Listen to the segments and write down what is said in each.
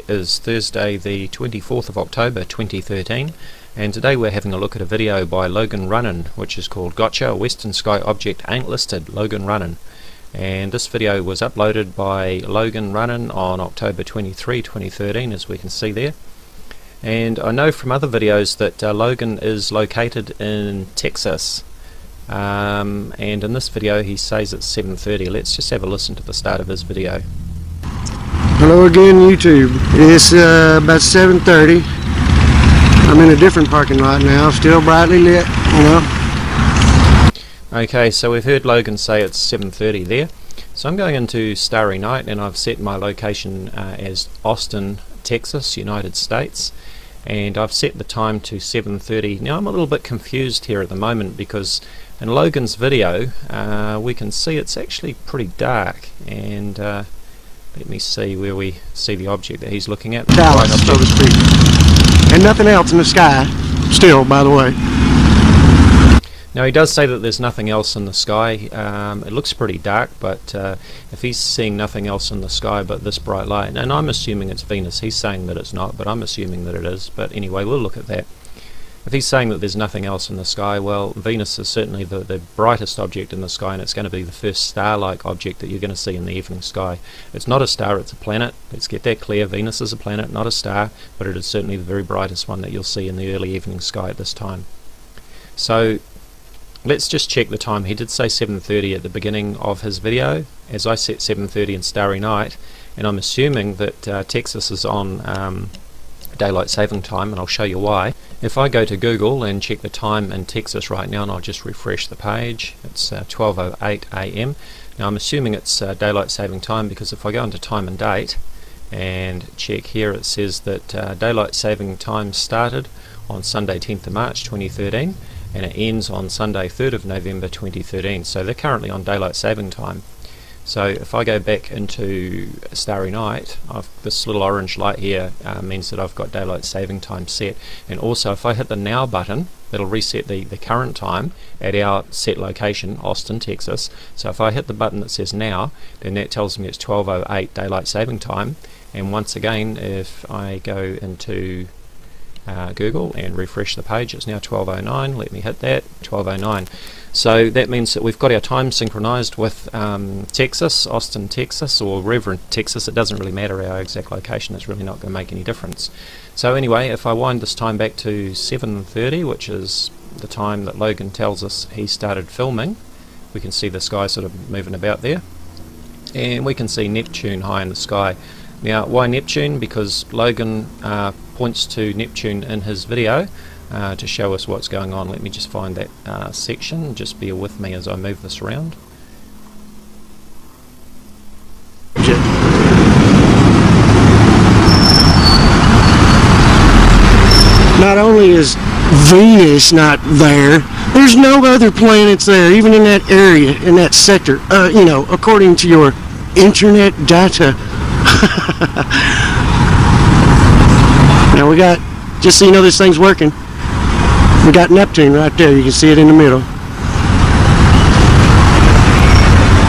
is Thursday the 24th of October 2013, and today we're having a look at a video by Logan Runnin which is called Gotcha, a Western Sky Object Ain't Listed, Logan Runnin. And this video was uploaded by Logan Runnin on October 23, 2013, as we can see there. And I know from other videos that Logan is located in Texas, and in this video he says it's 7:30. Let's just have a listen to the start of his video. Hello again, YouTube. It's about 7:30. I'm in a different parking lot now, still brightly lit, you know. Okay, so we've heard Logan say it's 7:30 there. So I'm going into Starry Night, and I've set my location as Austin, Texas, United States. And I've set the time to 7:30. Now I'm a little bit confused here at the moment because in Logan's video we can see it's actually pretty dark, and let me see where we see the object that he's looking at. Dallas, so to speak. And nothing else in the sky, still, by the way. Now he does say that there's nothing else in the sky. It looks pretty dark, but if he's seeing nothing else in the sky but this bright light, and I'm assuming it's Venus, he's saying that it's not, but I'm assuming that it is. But anyway, we'll look at that. If he's saying that there's nothing else in the sky, well, Venus is certainly the brightest object in the sky, and it's going to be the first star-like object that you're going to see in the evening sky. It's not a star, it's a planet. Let's get that clear. Venus is a planet, not a star, but it is certainly the very brightest one that you'll see in the early evening sky at this time. So let's just check the time. He did say 7:30 at the beginning of his video, as I set 7:30 in Starry Night, and I'm assuming that Texas is on daylight saving time, and I'll show you why. If I go to Google and check the time in Texas right now, and I'll just refresh the page, it's 12:08 AM. Now I'm assuming it's daylight saving time because if I go into time and date and check here, it says that daylight saving time started on Sunday 10th of March 2013 and it ends on Sunday 3rd of November 2013. So they're currently on daylight saving time. So if I go back into Starry Night, this little orange light here means that I've got daylight saving time set. And also if I hit the now button, that'll reset the current time at our set location, Austin, Texas. So if I hit the button that says now, then that tells me it's 12:08 daylight saving time. And once again, if I go into Google and refresh the page, it's now 12:09. Let me hit that, 12:09. So that means that we've got our time synchronized with Texas, Austin, Texas, or wherever in Texas. It doesn't really matter our exact location, it's really not going to make any difference. So anyway, if I wind this time back to 7:30, which is the time that Logan tells us he started filming, we can see the sky sort of moving about there, and we can see Neptune high in the sky. Now why Neptune? Because Logan points to Neptune in his video to show us what's going on. Let me just find that section. Just bear with me as I move this around. Not only is Venus not there, there's no other planets there, even in that area, in that sector, you know, according to your internet data. Now we got, just so you know this thing's working, we got Neptune right there. You can see it in the middle.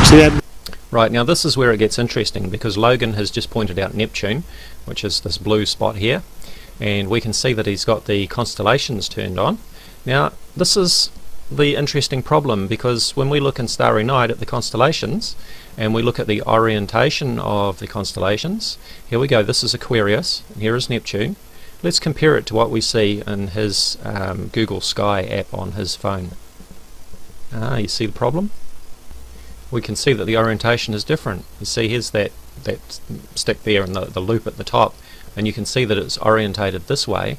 See that? Right, now this is where it gets interesting because Logan has just pointed out Neptune, which is this blue spot here, and we can see that he's got the constellations turned on. Now this is the interesting problem, because when we look in Starry Night at the constellations and we look at the orientation of the constellations, here we go, this is Aquarius and here is Neptune. Let's compare it to what we see in his Google Sky app on his phone. You see the problem? We can see that the orientation is different. You see, here's that stick there and the loop at the top, and you can see that it's orientated this way,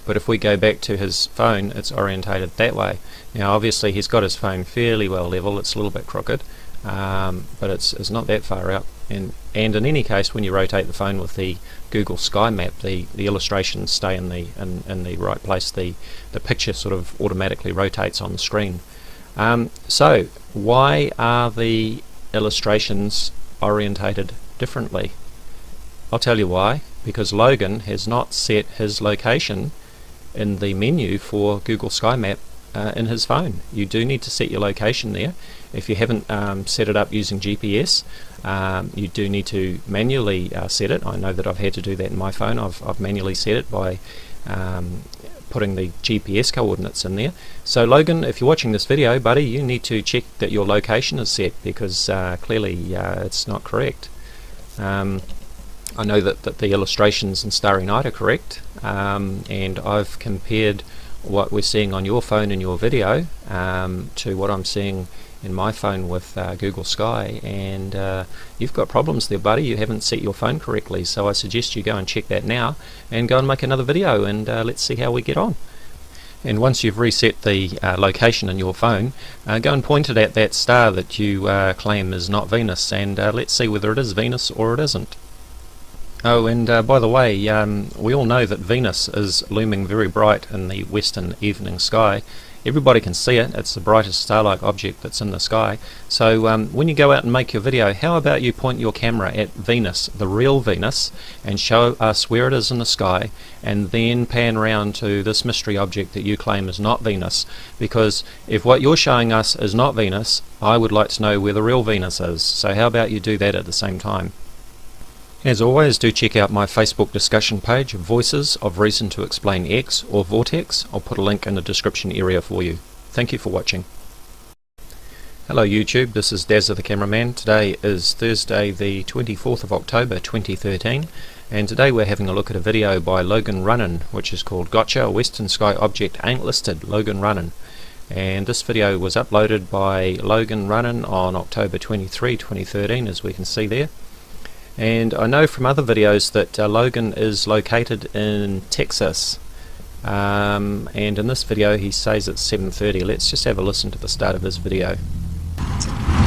but if we go back to his phone, it's orientated that way. Now obviously he's got his phone fairly well level, it's a little bit crooked, but it's not that far out. And in any case, when you rotate the phone with the Google Sky Map, the illustrations stay in the right place. The picture sort of automatically rotates on the screen. So why are the illustrations orientated differently? I'll tell you why. Because Logan has not set his location in the menu for Google Sky Map in his phone. You do need to set your location there, if you haven't set it up using GPS, you do need to manually set it. I know that I've had to do that in my phone. I've manually set it by putting the GPS coordinates in there. So Logan, if you're watching this video, buddy, you need to check that your location is set, because clearly it's not correct. I know that the illustrations in Starry Night are correct, and I've compared what we're seeing on your phone in your video to what I'm seeing in my phone with Google Sky, and you've got problems there, buddy. You haven't set your phone correctly, so I suggest you go and check that now and go and make another video, and let's see how we get on. And once you've reset the location in your phone, go and point it at that star that you claim is not Venus, and let's see whether it is Venus or it isn't. Oh, and by the way, we all know that Venus is looming very bright in the western evening sky. Everybody can see it. It's the brightest star-like object that's in the sky. So when you go out and make your video, how about you point your camera at Venus, the real Venus, and show us where it is in the sky, and then pan around to this mystery object that you claim is not Venus, because if what you're showing us is not Venus, I would like to know where the real Venus is. So how about you do that at the same time? As always, do check out my Facebook discussion page, Voices of Reason to Explain X, or VORTEX. I'll put a link in the description area for you. Thank you for watching. Hello YouTube, this is Dazza the Cameraman. Today is Thursday the 24th of October 2013, and today we're having a look at a video by Logan Runnin, which is called Gotcha, a Western Sky Object Ain't Listed, Logan Runnin. And this video was uploaded by Logan Runnin on October 23, 2013, as we can see there. And I know from other videos that Logan is located in Texas, and in this video he says it's 7:30. Let's just have a listen to the start of his video.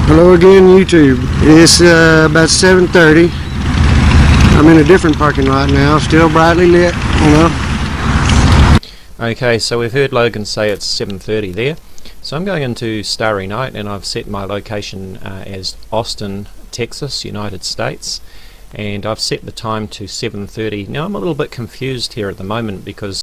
Hello again, YouTube. It's about 7:30. I'm in a different parking lot now, still brightly lit, you know. Okay, so we've heard Logan say it's 7:30 there. So I'm going into Starry Night, and I've set my location as Austin, Texas, United States, and I've set the time to 7:30. Now I'm a little bit confused here at the moment, because